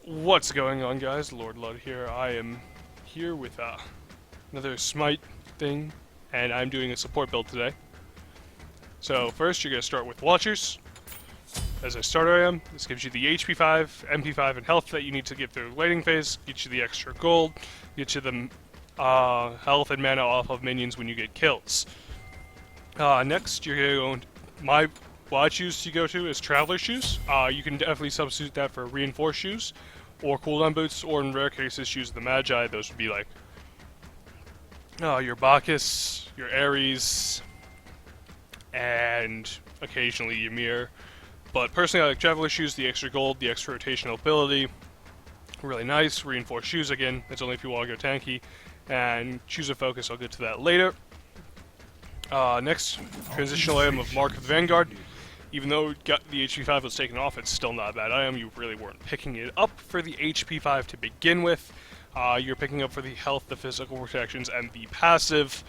What's going on, guys? Lord Lud here. I am here with another Smite thing, and I'm doing a support build today. So first, you're going to start with Watchers. As a starter item, this gives you the HP 5, MP 5, and health that you need to get through the waiting phase, get you the extra gold, get you the health and mana off of minions when you get kills. Next, you're going to what I choose to go to is Traveler Shoes. You can definitely substitute that for Reinforced Shoes, or Cooldown Boots, or in rare cases, Shoes of the Magi. Those would be like your Bacchus, your Ares, and occasionally Ymir. But personally, I like Traveler Shoes, the extra gold, the extra rotational ability. Really nice. Reinforced Shoes again, that's only if you want to go tanky. And Shoes of Focus, I'll get to that later. Next, transitional item of Mark of the Vanguard. Even though the HP 5 was taken off, it's still not a bad item. You really weren't picking it up for the HP 5 to begin with. You're picking up for the health, the physical protections, and the passive.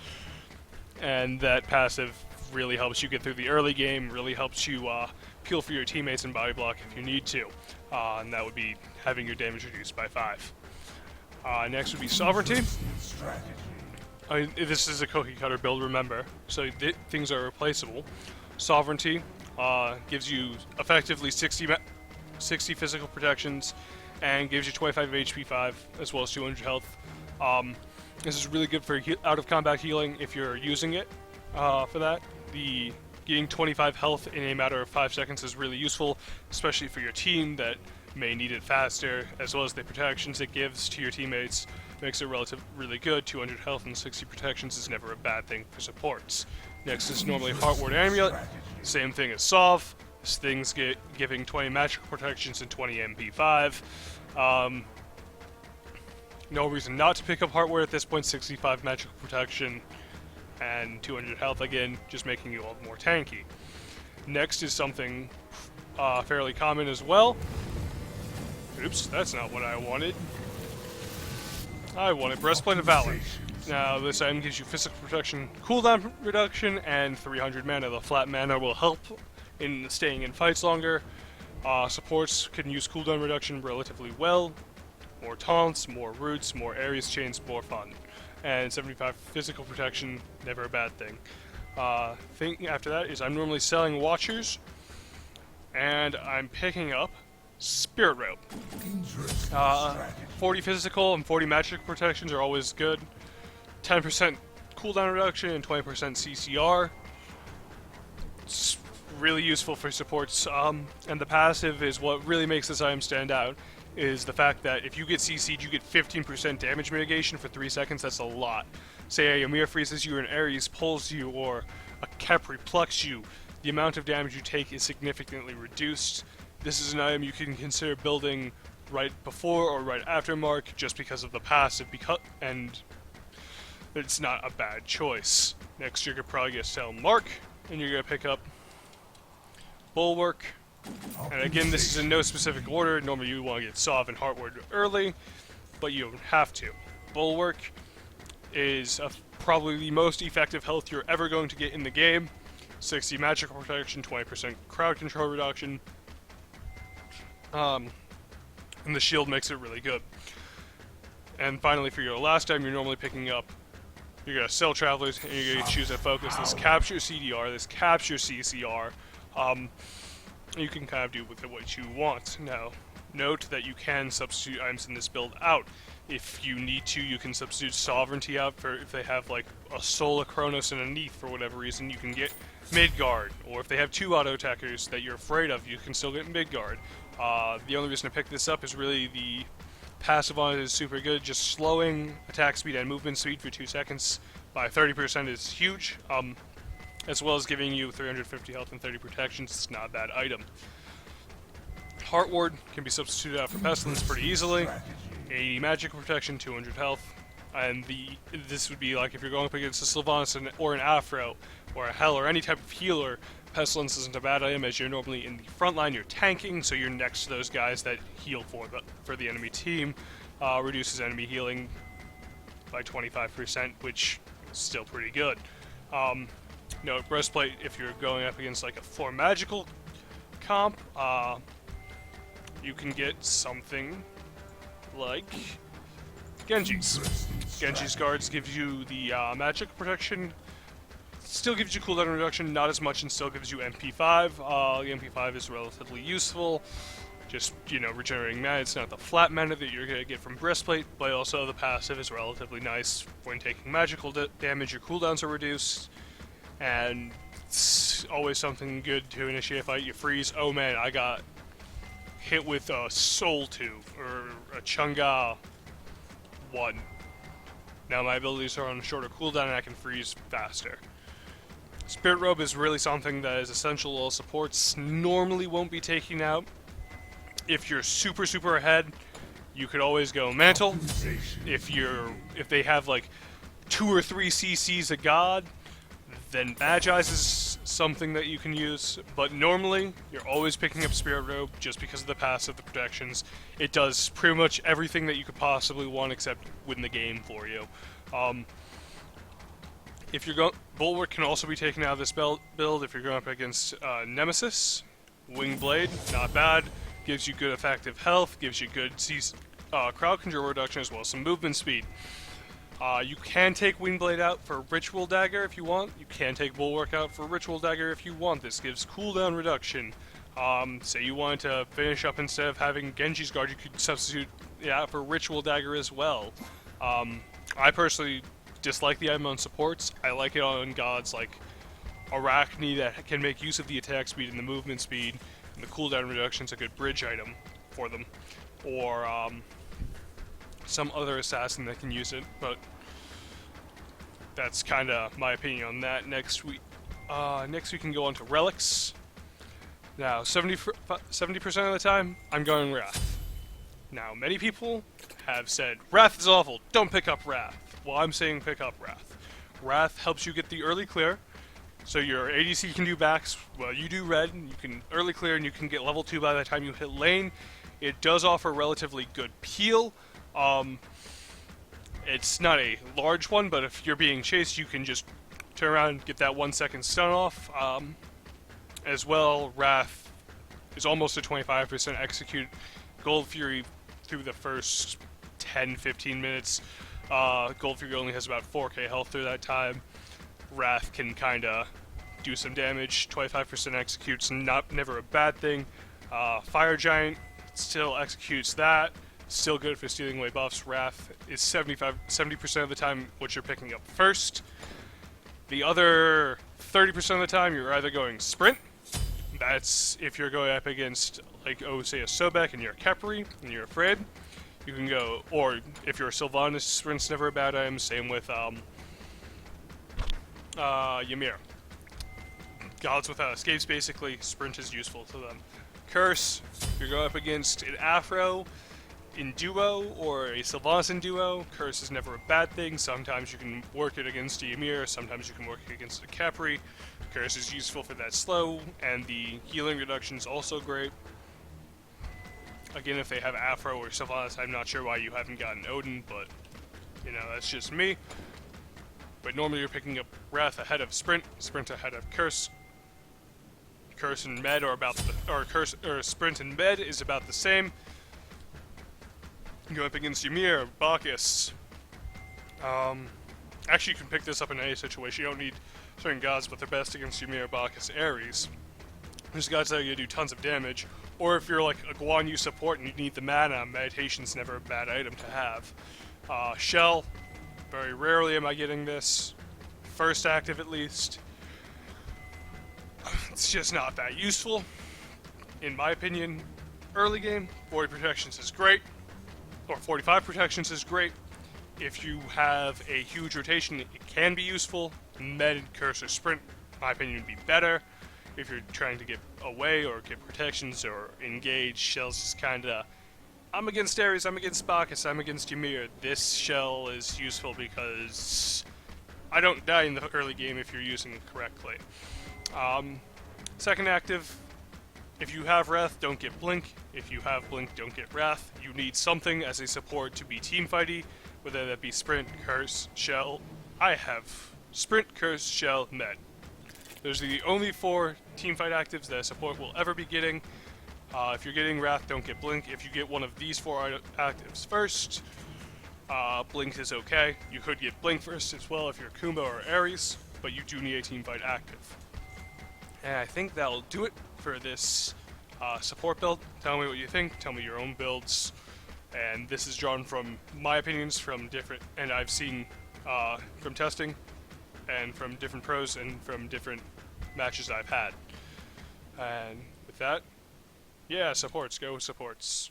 And that passive really helps you get through the early game, really helps you peel for your teammates and body block if you need to. And that would be having your damage reduced by 5. Next would be Sovereignty. This is a cookie cutter build, remember, so things are replaceable. Sovereignty gives you effectively 60 physical protections and gives you 25 HP 5 as well as 200 health. This is really good for out of combat healing if you're using it for that. Getting 25 health in a matter of 5 seconds is really useful, especially for your team that may need it faster, as well as the protections it gives to your teammates. Makes it really good. 200 health and 60 protections is never a bad thing for supports. Next is normally Heartward Amulet. Same thing as Sov. This thing's giving 20 magical protections and 20 MP5. No reason not to pick up Heartward at this point. 65 magical protection and 200 health again, just making you all more tanky. Next is something fairly common as well. Oops, that's not what I wanted. I wanted Breastplate of Valor. Now, this item gives you physical protection, cooldown reduction, and 300 mana. The flat mana will help in staying in fights longer. Supports can use cooldown reduction relatively well. More taunts, more roots, more Ares chains, more fun. And 75 physical protection, never a bad thing. Thing after that is I'm normally selling Watchers, and I'm picking up Spirit Rope. 40 physical and 40 magic protections are always good. 10% cooldown reduction and 20% CCR. It's really useful for supports. And the passive is what really makes this item stand out, is the fact that if you get CC'd, you get 15% damage mitigation for 3 seconds. That's a lot. Say a Ymir freezes you, or an Ares pulls you, or a Khepri plucks you, the amount of damage you take is significantly reduced. This is an item you can consider building right before or right after Mark, just because of the passive, and it's not a bad choice. Next, you're probably going to sell Mark, and you're going to pick up Bulwark. And again, this is in no specific order. Normally you want to get Sov and Heartward early, but you don't have to. Bulwark is probably the most effective health you're ever going to get in the game. 60 magical protection, 20% crowd control reduction. And the shield makes it really good. And finally, for your last time, you're normally picking up, you're going to sell Travelers, and you're going to choose a focus. This caps your CDR, this caps your CCR. You can kind of do with it what you want. Now, note that you can substitute items in this build out. If you need to, you can substitute Sovereignty out for if they have like a Soul, a Chronos, and a Neith for whatever reason. You can get Midgard, or if they have 2 auto attackers that you're afraid of, you can still get Midgard. The only reason to pick this up is really the passive on it is super good. Just slowing attack speed and movement speed for 2 seconds by 30% is huge. As well as giving you 350 health and 30 protections. It's not a bad item. Heartward can be substituted out for Pestilence pretty easily. 80 magic protection, 200 health. And this would be like if you're going up against a Sylvanas or an Afro or a Hell or any type of healer. Pestilence isn't a bad item, as you're normally in the front line, you're tanking, so you're next to those guys that heal for the enemy team. Reduces enemy healing by 25%, which is still pretty good. No, Breastplate, if you're going up against like a 4 magical comp, you can get something like Genji's. Genji's guards gives you the magic protection, still gives you cooldown reduction, not as much, and still gives you MP5. The MP5 is relatively useful, just, you know, regenerating mana. It's not the flat mana that you're going to get from Breastplate, but also the passive is relatively nice. When taking magical damage, your cooldowns are reduced, and it's always something good to initiate a fight. You freeze. Oh man, I got hit with a Soul Tooth, or a Chang'e 1. Now my abilities are on a shorter cooldown and I can freeze faster. Spirit Robe is really something that is essential to all supports. Normally won't be taken out. If you're super ahead, you could always go Mantle. If they have like 2 or 3 CCs of God, then Magi's is something that you can use. But normally, you're always picking up Spirit Robe just because of the passive, the protections. It does pretty much everything that you could possibly want except win the game for you. If you're going, Bulwark can also be taken out of this build if you're going up against Nemesis. Wing Blade, not bad. Gives you good effective health, gives you good crowd control reduction as well as some movement speed. You can take Wing Blade out for Ritual Dagger if you want. You can take Bulwark out for Ritual Dagger if you want. This gives cooldown reduction. Say you wanted to finish up instead of having Genji's Guard, you could substitute it out for Ritual Dagger as well. I personally dislike the item on supports. I like it on gods like Arachne that can make use of the attack speed and the movement speed, and the cooldown reduction is a good bridge item for them. Or some other assassin that can use it, but that's kind of my opinion on that. Next we can go on to relics. Now, 70% of the time, I'm going Wrath. Now, many people have said, Wrath is awful, don't pick up Wrath. Well, I'm saying pick up Wrath. Wrath helps you get the early clear, so your ADC can do backs, well, you do red, you can early clear, and you can get level 2 by the time you hit lane. It does offer relatively good peel. It's not a large one, but if you're being chased, you can just turn around and get that 1 second stun off. As well, Wrath is almost a 25% execute. Gold Fury through the first 10-15 minutes. Gold Fury only has about 4k health through that time. Wrath can kinda do some damage. 25% executes, never a bad thing. Fire Giant still executes that. Still good for stealing away buffs. Wrath is 70% of the time what you're picking up first. The other 30% of the time you're either going Sprint. That's if you're going up against, like, say a Sobek and you're a Khepri and you're afraid. You can go, or if you're a Sylvanas, Sprint's never a bad item. Same with Ymir. Gods without escapes, basically, Sprint is useful to them. Curse, you're going up against an Afro in duo or a Sylvanas in duo. Curse is never a bad thing. Sometimes you can work it against a Ymir, sometimes you can work it against a Khepri. Curse is useful for that slow, and the healing reduction is also great. Again, if they have Afro or Sylvanas, I'm not sure why you haven't gotten Odin, but, you know, that's just me. But normally you're picking up Wrath ahead of Sprint, Sprint ahead of Curse. Curse and Med are about Sprint and Med is about the same. You go up against Ymir, Bacchus. Actually, you can pick this up in any situation. You don't need certain gods, but they're best against Ymir, Bacchus, Ares. There's gods that are going to do tons of damage. Or if you're like a Guan Yu support and you need the mana, Meditation's never a bad item to have. Shell, very rarely am I getting this. First active at least. It's just not that useful. In my opinion, early game, 40 protections is great. Or 45 protections is great. If you have a huge rotation, it can be useful. Med, Curse, or Sprint, in my opinion, would be better. If you're trying to get away or get protections or engage, Shell's just kinda, I'm against Ares, I'm against Bacchus, I'm against Ymir. This Shell is useful because I don't die in the early game if you're using it correctly. Second active, if you have Wrath, don't get Blink. If you have Blink, don't get Wrath. You need something as a support to be teamfighty, whether that be Sprint, Curse, Shell. I have Sprint, Curse, Shell, Med. Those are the only 4 teamfight actives that a support will ever be getting. If you're getting Wrath, don't get Blink. If you get one of these 4 actives first, Blink is okay. You could get Blink first as well if you're Kumba or Ares, but you do need a teamfight active. And I think that'll do it for this support build. Tell me what you think. Tell me your own builds. And this is drawn from my opinions from different, and I've seen from testing, and from different pros, and from different matches I've had. And with that, yeah, supports. Go supports.